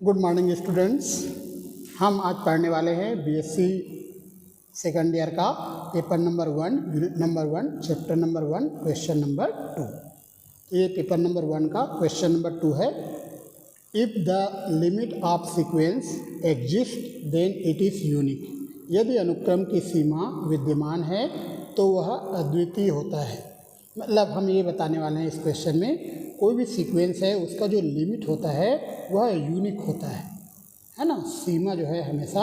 Good morning students. हम आज पढ़ने वाले हैं बीएससी सेकंड ईयर का paper number 1 unit number 1 chapter number 1 question number 2। ये पेपर नंबर 1 का क्वेश्चन नंबर 2 है। If the limit of sequence exist then it is unique. यदि अनुक्रम की सीमा विद्यमान है तो वह अद्वितीय होता है। मतलब हम ये बताने वाले हैं इस क्वेश्चन में, कोई भी सीक्वेंस है उसका जो लिमिट होता है वह यूनिक होता है ना। सीमा जो है हमेशा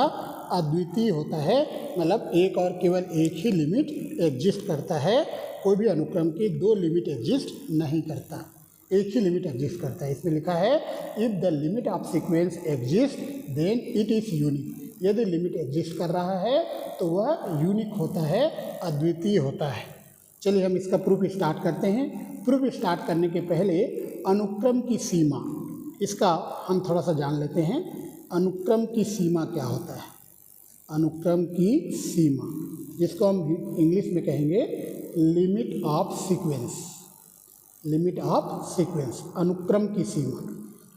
अद्वितीय होता है, मतलब एक और केवल एक ही लिमिट एग्जिस्ट करता है। कोई भी अनुक्रम की दो लिमिट एग्जिस्ट नहीं करता, एक ही लिमिट एग्जिस्ट करता है। इसमें लिखा है if the limit of sequence exist then it is unique. यदि लिमिट एग्जिस्ट कर रहा है तो वह यूनिक होता है, अद्वितीय होता है। चलिए हम इसका प्रूफ स्टार्ट करते हैं। प्रूफ स्टार्ट करने के पहले अनुक्रम की सीमा, इसका हम थोड़ा सा जान लेते हैं। अनुक्रम की सीमा क्या होता है? अनुक्रम की सीमा, जिसको हम इंग्लिश में कहेंगे limit of sequence. Limit of sequence, अनुक्रम की सीमा,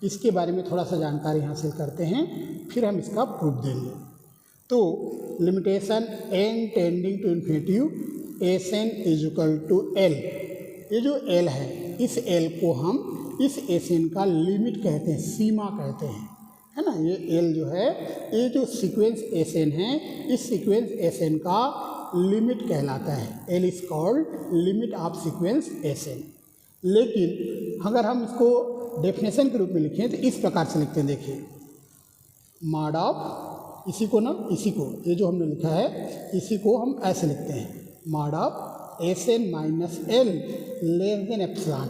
इसके बारे में थोड़ा सा जानकारी हासिल करते हैं, फिर हम इसका प्रूफ देंगे। तो limitation n tending to infinity Sn is equal to L। ये जो L है, इस L को हम इस Sn का लिमिट कहते हैं, सीमा कहते हैं, है ना। ये L जो है, ये जो सीक्वेंस Sn है, इस सीक्वेंस Sn का लिमिट कहलाता है। L is called limit of sequence Sn। लेकिन अगर हम इसको डेफिनेशन के रूप में लिखें तो इस प्रकार से लिखते हैं, देखिए मॉड ऑफ, इसी को ना, इसी को, ये जो हमने लिखा है इसी को हम ऐसे लिखते हैं, mod of Sn minus L less than epsilon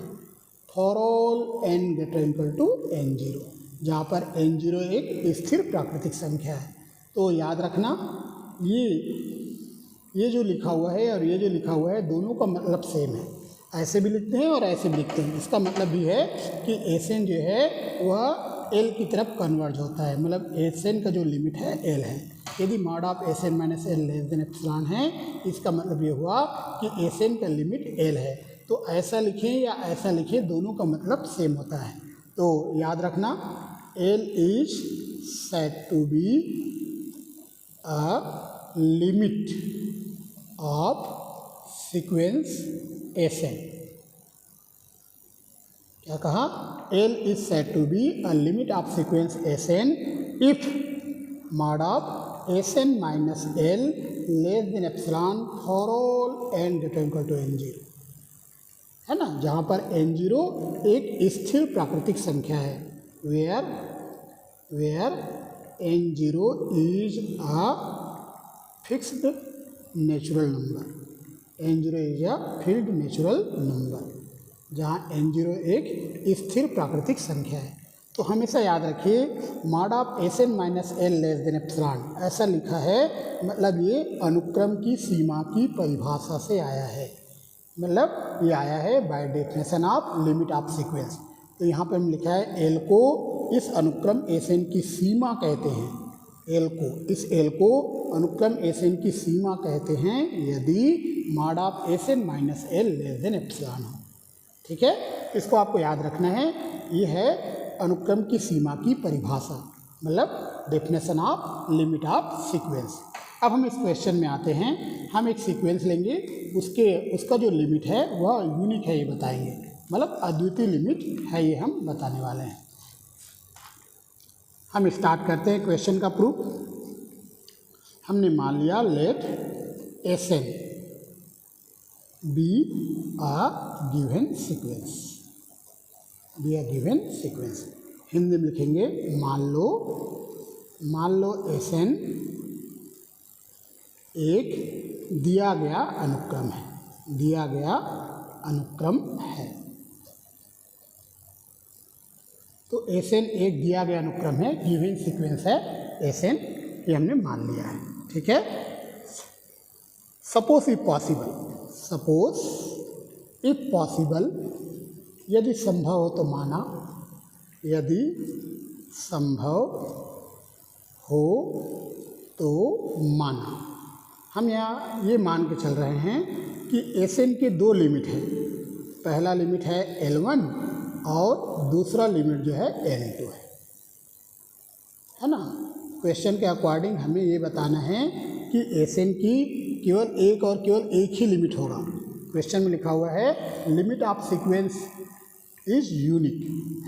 for all n greater equal to n0, जहाँ पर n0 एक स्थिर प्राकृतिक संख्या है। तो याद रखना, ये जो लिखा हुआ है और ये जो लिखा हुआ है, दोनों का मतलब सेम है। ऐसे भी लिखते हैं और ऐसे भी लिखते हैं। इसका मतलब भी है कि Sn जो है वह L की तरफ कन्वर्ज होता है, मतलब Sn का जो लिमिट है L है। यदि mod of Sn minus L less than epsilon है, इसका मतलब ये हुआ कि Sn का लिमिट L है। तो ऐसा लिखें या ऐसा लिखें, दोनों का मतलब सेम होता है। तो याद रखना, L is said to be a limit of sequence Sn। क्या कहा? L is said to be a limit of sequence Sn if mod of Sn minus L less than epsilon for all n greater equal to n0, है ना, जहाँ पर n0 एक स्थिर प्राकृतिक संख्या है। Where n0 is a fixed natural number. n0 is a fixed natural number, जहाँ n0 एक स्थिर प्राकृतिक संख्या है। तो हमेशा याद रखिए, mod of Sn minus L less than epsilon ऐसा लिखा है, मतलब ये अनुक्रम की सीमा की परिभाषा से आया है, मतलब ये आया है by definition of limit of sequence. तो यहाँ पर हम लिखा है L को इस अनुक्रम Sn की सीमा कहते हैं। L को, इस L को अनुक्रम Sn की सीमा कहते हैं यदि mod of Sn minus L less than epsilon हो। ठीक है, इसको आपको याद रखना है। ये है अनुक्रम की सीमा की परिभाषा, मतलब definition of limit of sequence. अब हम इस क्वेश्चन में आते हैं। हम एक सीक्वेंस लेंगे, उसका जो लिमिट है वह यूनिक है, ये बताएंगे, मतलब अद्वितीय लिमिट है, ये हम बताने वाले हैं। हम स्टार्ट करते हैं क्वेश्चन का प्रूफ। हमने मान लिया let Sn be a given sequence, be a given sequence. Hindi में लिखेंगे मान लो Sn एक दिया गया अनुक्रम है, दिया गया अनुक्रम है। तो Sn एक दिया गया अनुक्रम है, गिवन सीक्वेंस है Sn, ये हमने मान लिया है। ठीक है। सपोज इफ पॉसिबल, यदि संभव हो तो माना, यदि संभव हो तो माना। हम यहाँ ये मान के चल रहे हैं कि Sn के दो लिमिट हैं। पहला लिमिट है L1 और दूसरा लिमिट जो है L2 है। है ना। क्वेश्चन के अकॉर्डिंग हमें ये बताना है कि एस एन की केवल एक और केवल एक ही लिमिट होगा। क्वेश्चन में लिखा हुआ है limit of sequence is unique,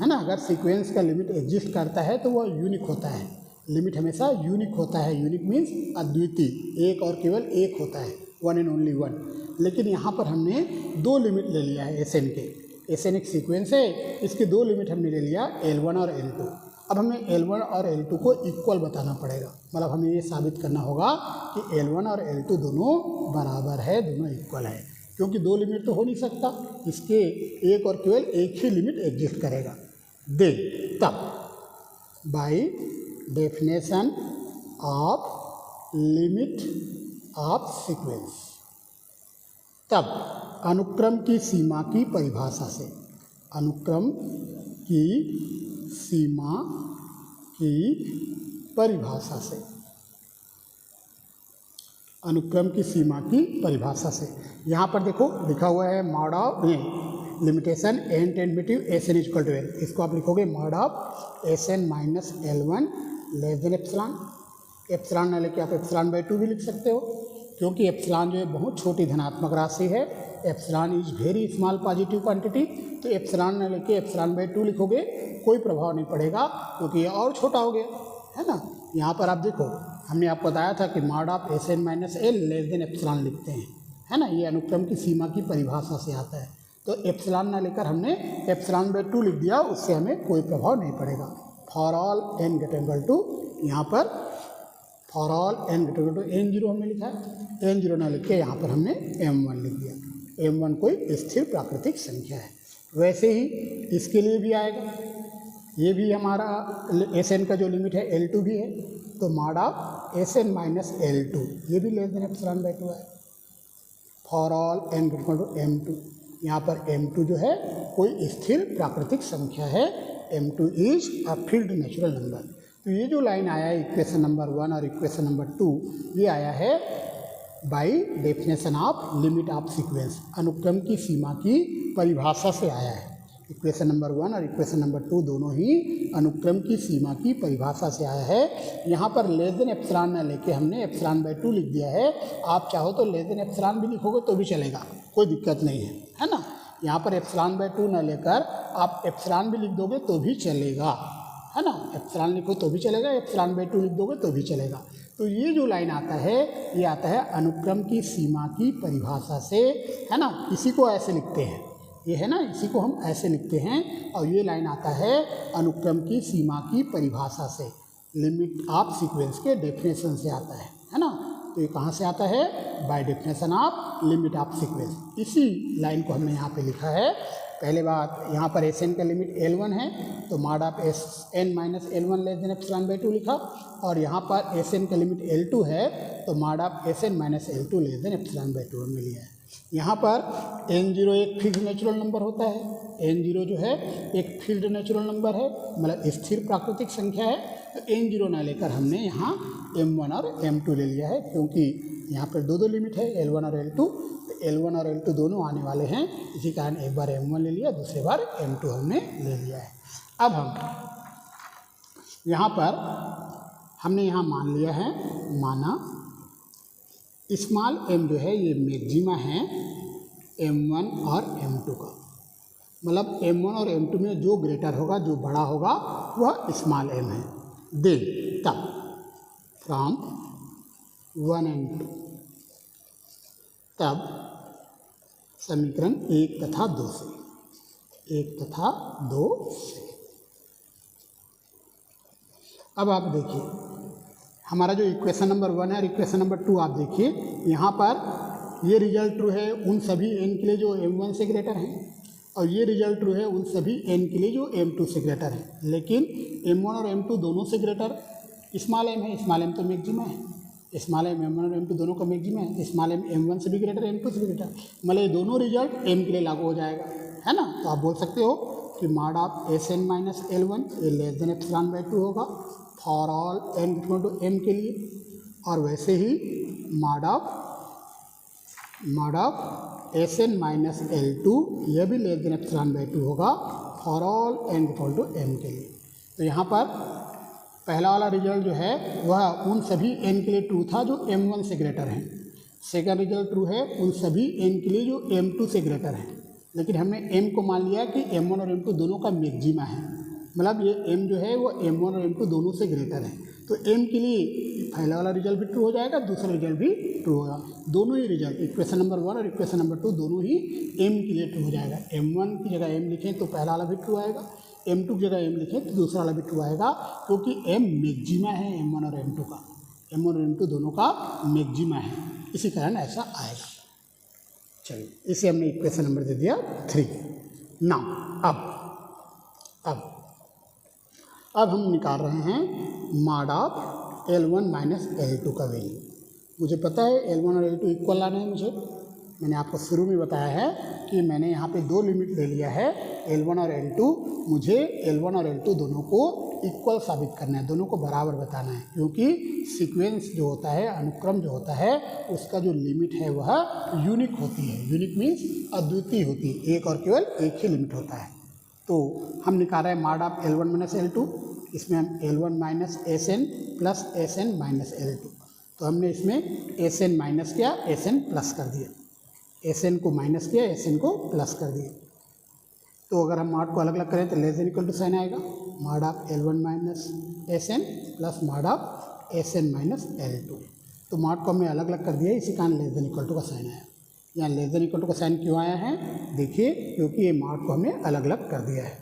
है ना। अगर सीक्वेंस का लिमिट एग्जिस्ट करता है तो वह यूनिक होता है। लिमिट हमेशा यूनिक होता है। यूनिक मीन्स अद्वितीय, एक और केवल एक होता है, वन एंड ओनली वन। लेकिन यहाँ पर हमने दो लिमिट ले लिया है एस एन के। एस एन एक सीक्वेंस है, इसकी दो लिमिट हमने ले लिया L1 और L2। अब हमें L1 और L2 को इक्वल बताना पड़ेगा, मतलब हमें ये साबित करना होगा कि L1 और L2 दोनों बराबर है, दोनों इक्वल है। क्योंकि दो लिमिट तो हो नहीं सकता, इसके एक और केवल एक ही लिमिट एग्जिस्ट करेगा। दे तब by definition of limit of sequence, तब अनुक्रम की सीमा की परिभाषा से, अनुक्रम की सीमा की परिभाषा से, अनुक्रम की सीमा की परिभाषा से। यहाँ पर देखो लिखा हुआ है mod of limitation n tentative s n equal to L. इसको आप लिखोगे mod of S N minus L1 less than epsilon. Epsilon न लेके आप एप्सिलॉन बाई 2 भी लिख सकते हो, क्योंकि एप्सिलॉन जो है बहुत छोटी धनात्मक राशि है। Epsilon is very small positive quantity. तो एप्सिलॉन न लेके एप्सिलॉन बाई 2 लिखोगे, कोई प्रभाव नहीं पड़ेगा, क्योंकि ये और छोटा हो गया, है ना। यहाँ पर आप देखो, हमने आपको बताया था कि mod of S N minus L less than epsilon लिखते हैं, है ना। ये अनुक्रम की सीमा की परिभाषा से आता है। तो एप्सिलॉन ना लेकर हमने एप्सिलॉन बाई 2 लिख दिया, उससे हमें कोई प्रभाव नहीं पड़ेगा। For all N greater equal to, यहाँ पर for all N greater equal to N0 हमने लिखा है। N0 ना लिख के यहाँ पर हमने M1 लिख दिया। M1 कोई स्थिर प्राकृतिक संख्या है। वैसे ही इसके लिए भी आएगा, ये भी हमारा एस एन का जो लिमिट है L2 भी है। तो mod of S N minus L2, ये भी लेस देन एप्सिलॉन बाई 2 है। For all N equal to M2, यहाँ पर M2 जो है कोई स्थिर प्राकृतिक संख्या है। M2 is a field natural number. तो ये जो लाइन आया है इक्वेशन नंबर 1 और इक्वेशन नंबर 2, ये आया है by definition of limit of sequence, अनुक्रम की सीमा की परिभाषा से आया है। इक्वेशन नंबर 1 और इक्वेशन नंबर 2 दोनों ही अनुक्रम की सीमा की परिभाषा से आया है। यहाँ पर लेस देन एप्सिलॉन न लेके हमने एप्सिलॉन बाई 2 लिख दिया है। आप चाहो तो लेस देन एप्सिलॉन भी लिखोगे तो भी चलेगा, कोई दिक्कत नहीं है ना। यहाँ पर एप्सिलॉन बाई 2 न लेकर आप एप्सिलॉन भी लिख दोगे तो भी चलेगा, है ना। एप्सिलॉन लिखो तो भी चलेगा, एप्सिलॉन बाई 2 लिख दोगे तो भी चलेगा। तो ये जो लाइन आता है, ये आता है अनुक्रम की सीमा की परिभाषा से, है ना। इसी को ऐसे लिखते हैं, ये है ना, इसी को हम ऐसे लिखते हैं। और ये लाइन आता है अनुक्रम की सीमा की परिभाषा से, लिमिट ऑफ सीक्वेंस के डेफिनेशन से आता है ना। तो ये कहाँ से आता है? By definition of limit of sequence. इसी लाइन को हमने यहाँ पे लिखा है। पहले बात, यहाँ पर एस एन का लिमिट L1 है, तो mod of S N minus L1 less than epsilon by 2 लिखा। और यहाँ पर एस एन का लिमिट L2 है, तो mod of S N minus L2 less than epsilon by 2 हमने लिया है। यहाँ पर N0 एक फिक्स्ड नेचुरल नंबर होता है। N0 जो है एक फिक्स्ड नेचुरल नंबर है, मतलब स्थिर प्राकृतिक संख्या है। तो N0 ना लेकर हमने यहाँ M1 और M2 ले लिया है, क्योंकि यहाँ पर दो लिमिट है L1 और L2। तो L1 और L2 दोनों आने वाले हैं, इसी कारण एक बार M1 ले लिया, दूसरी बार M2 हमने ले लिया है। अब हम यहाँ पर हमने यहाँ मान लिया है, माना स्मॉल m जो है ये मैक्सिमा है M1 और M2 का, मतलब M1 और M2 में जो ग्रेटर होगा, जो बड़ा होगा, वह स्मॉल m है। देन तब फ्रॉम 1 and 2, तब समीकरण 1 तथा 2 से, 1 तथा 2 से। अब आप देखिए, हमारा जो इक्वेशन नंबर 1 है और इक्वेशन नंबर 2 आप देखिए, यहाँ पर ये रिजल्ट ट्रू है उन सभी n के लिए जो M1 से ग्रेटर हैं, और ये रिजल्ट ट्रू है उन सभी n के लिए जो M2 से ग्रेटर है। लेकिन M1 और M2 दोनों से ग्रेटर स्मॉल m है, स्मॉल m तो मैक्सिमा है, स्मॉल m M1 और M2 दोनों का मैक्सिमा है, स्मॉल m M1 से भी ग्रेटर, M2 से भी ग्रेटर, मतलब ये दोनों रिजल्ट m के लिए लागू हो जाएगा, है ना। तो आप बोल सकते हो कि mod of S N minus L1 ये लेस देन एप्सिलॉन बाई 2 होगा for all n equal to m के लिए। और वैसे ही mod of S N minus L2 यह भी लेस देन एप्सिलॉन बाई 2 होगा for all n equal to m के लिए। तो यहाँ पर पहला वाला रिजल्ट जो है वह उन सभी n के लिए ट्रू था जो m1 से ग्रेटर हैं। सेकंड रिजल्ट ट्रू है उन सभी n के लिए जो m2 से ग्रेटर हैं। लेकिन हमने m को मान लिया कि m1 और m2 दोनों का मैक्सिमा है, मतलब ये m जो है वो m1 और m2 दोनों से ग्रेटर है। तो m के लिए पहला वाला रिजल्ट भी ट्रू हो जाएगा, दूसरा रिजल्ट भी ट्रू होगा। दोनों ही रिजल्ट इक्वेशन नंबर 1 और इक्वेशन नंबर 2 दोनों ही m के लिए ट्रू हो जाएगा। m1 की जगह m लिखें तो पहला वाला भी ट्रू आएगा, m2 की जगह m लिखें तो दूसरा वाला भी ट्रू आएगा, क्योंकि m मैक्सिमा है m1 और m2 का, m1 और m2 दोनों का मैक्सिमा है, इसी कारण ऐसा आएगा। चलिए, इसे हमने इक्वेशन नंबर दे दिया 3। नाउ अब हम निकाल रहे हैं mod of L1 minus L2 का वैल्यू। मुझे पता है L1 और L2 इक्वल लाना है मुझे। मैंने आपको शुरू में बताया है कि मैंने यहाँ पे दो लिमिट ले लिया है L1 और L2। मुझे L1 और L2 दोनों को इक्वल साबित करना है, दोनों को बराबर बताना है, क्योंकि सीक्वेंस जो होता है, अनुक्रम जो होता है, उसका जो लिमिट है वह यूनिक होती है। यूनिक मीन्स अद्वितीय होती है, एक और केवल एक ही लिमिट होता है। तो हम निकाल रहे हैं mod of L1 minus L2। इसमें हम L1 minus SN plus SN minus L2, तो हमने इसमें SN माइनस किया, SN प्लस कर दिया, SN को माइनस किया, SN को प्लस कर दिया। तो अगर हम मॉड को अलग अलग करें तो less than equal to sign आएगा, mod of L1 minus SN plus mod of SN minus L2। तो मॉड को हमने अलग अलग कर दिया, इसी कारण लेस देन इक्वल टू का साइन आया। यहाँ लेस देन इक्वल टू का साइन क्यों आया है, देखिए, क्योंकि ये मॉड को हमने अलग अलग कर दिया है।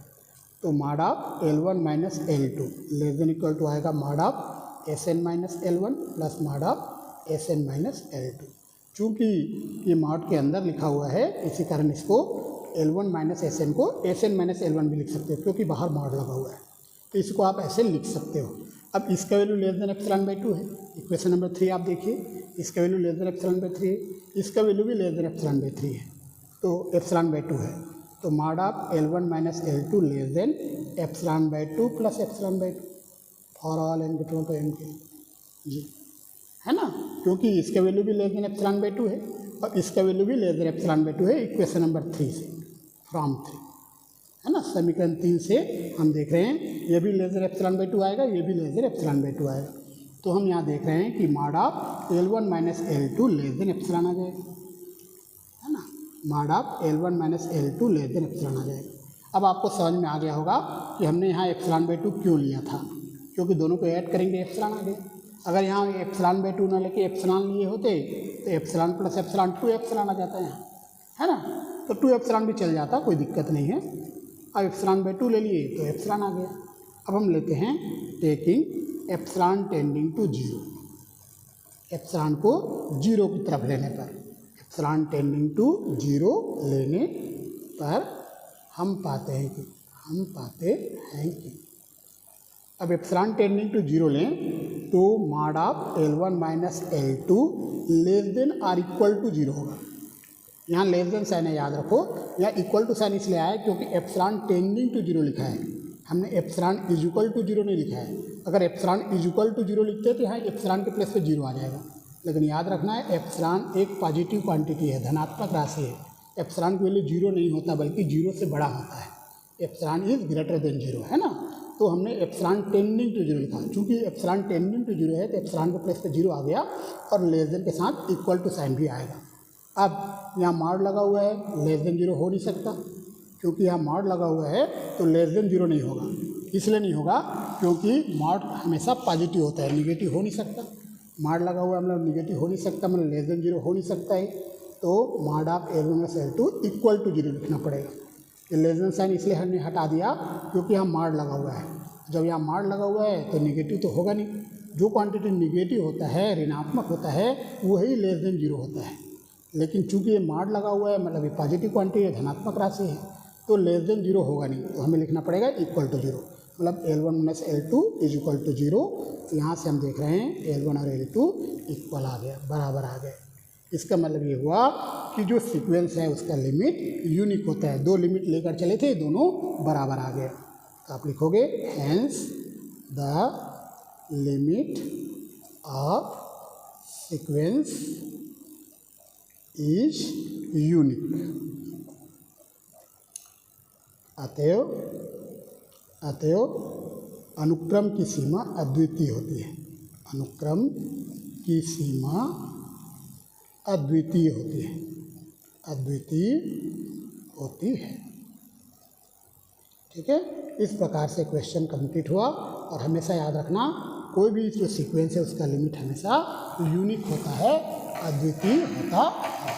तो mod of L1 minus L2 less than equal to आएगा mod of SN minus L1 plus mod of SN minus L2। चूँकि ये मॉड के अंदर लिखा हुआ है, इसी कारण इसको L1 माइनस SN को SN माइनस L1 भी लिख सकते हो, क्योंकि बाहर मॉड लगा हुआ है, तो इसको आप ऐसे लिख सकते हो। अब इसका value less than epsilon by 2 है। इक्वेशन नंबर 3 आप देखिए, इसका value less than epsilon by 3 है, इसका वैल्यू भी लेस देन एप्सिलॉन बाई 3 है, तो एप्सिलॉन बाई 2 है। तो mod of L1 minus L2 less than epsilon by 2 plus epsilon by 2 for all N between two m के जी, है ना, क्योंकि इसका वैल्यू भी लेस देन एप्सिलॉन बाई 2 है और इसका वैल्यू भी लेस देन एप्सिलॉन बाई 2 है। इक्वेशन नंबर 3 से, फ्रॉम 3, है ना, समीकरण 3 से हम देख रहे हैं ये भी लेस देन एप्सिलॉन बाई 2 आएगा, ये भी लेस देन एप्सिलॉन बाई 2 आएगा। तो हम यहाँ देख रहे हैं कि mod of L1 minus L2 less than epsilon आ जाएगा, है ना, mod of L1 minus L2 less than epsilon आ जाएगा। अब आपको समझ में आ गया होगा कि हमने यहाँ एप्सिलॉन बाई 2 क्यों लिया था, क्योंकि दोनों को ऐड करेंगे एप्सिलॉन आ गया। अगर यहाँ एप्सिलॉन बाई 2 ना लेके एप्सिलॉन लिए होते तो एप्सिलॉन प्लस एप्सिलॉन 2 एप्सिलॉन आ जाता है यहाँ, है ना, तो 2 एप्सिलॉन भी चल जाता, कोई दिक्कत नहीं है। अब एप्सिलॉन बाई 2 ले लिए तो एप्सिलॉन आ गया। अब हम लेते हैं टेकिंग एप्सिलॉन टेंडिंग टू 0, एप्सिलॉन को 0 की तरफ लेने पर, एप्सिलॉन टेंडिंग टू 0 लेने पर हम पाते हैं कि अब एप्सिलॉन टेंडिंग टू 0 लें तो mod of L1 minus L2 less than or equal to 0 होगा। यहाँ लेस देन साइन है, याद रखो, यहाँ इक्वल टू साइन इसलिए आया क्योंकि एप्सिलॉन टेंडिंग टू 0 लिखा है, हमने एप्सिलॉन इज इक्वल टू 0 नहीं लिखा है। अगर एप्सिलॉन इज इक्वल टू 0 लिखते तो यहाँ एप्सिलॉन के प्लेस पे 0 आ जाएगा, लेकिन याद रखना है एप्सिलॉन एक पॉजिटिव क्वांटिटी है, धनात्मक राशि है। एप्सिलॉन की वैल्यू 0 नहीं होता, बल्कि 0 से बड़ा होता है। एप्सिलॉन इज ग्रेटर देन 0, है ना, तो हमने एप्सिलॉन टेंडिंग टू 0 लिखा। चूँकि एप्सिलॉन टेंडिंग टू 0 है तो एप्सिलॉन के प्लेस पे 0 आ गया और लेस देन के साथ इक्वल टू साइन भी आएगा। अब यहाँ मॉड लगा हुआ है, लेस देन 0 हो नहीं सकता, क्योंकि यहाँ मॉड लगा हुआ है तो लेस देन 0 नहीं होगा। इसलिए नहीं होगा क्योंकि मॉड हमेशा पॉजिटिव होता है, निगेटिव हो नहीं सकता। मॉड लगा हुआ है मतलब निगेटिव हो नहीं सकता, मतलब लेस देन 0 हो नहीं सकता है। तो mod of L1 minus L2 equal to 0 लिखना पड़ेगा। ये लेस देन साइन इसलिए हमने हटा दिया क्योंकि यहाँ मॉड लगा हुआ है। जब यहाँ मॉड लगा हुआ है तो निगेटिव तो होगा नहीं। जो क्वांटिटी निगेटिव होता है, ऋणात्मक होता है, वही लेस देन 0 होता है। लेकिन चूंकि ये मॉड लगा हुआ है मतलब ये पॉजिटिव क्वांटिटी है, धनात्मक राशि है, तो लेस देन 0 होगा नहीं, तो हमें लिखना पड़ेगा इक्वल टू 0। मतलब L1 minus L2 is equal to 0। यहाँ से हम देख रहे हैं L1 और L2 इक्वल आ गया, बराबर आ गए। इसका मतलब ये हुआ कि जो सीक्वेंस है उसका लिमिट यूनिक होता है। 2 लिमिट लेकर चले थे, दोनों बराबर आ गए। तो आप लिखोगे hence the limit of sequence is unique. अतएव अनुक्रम की सीमा अद्वितीय होती है। अनुक्रम की सीमा अद्वितीय होती है, अद्वितीय होती है। ठीक है, इस प्रकार से क्वेश्चन कंप्लीट हुआ। और हमेशा याद रखना, कोई भी जो सीक्वेंस है उसका लिमिट हमेशा यूनिक होता है, अद्वितीय होता है।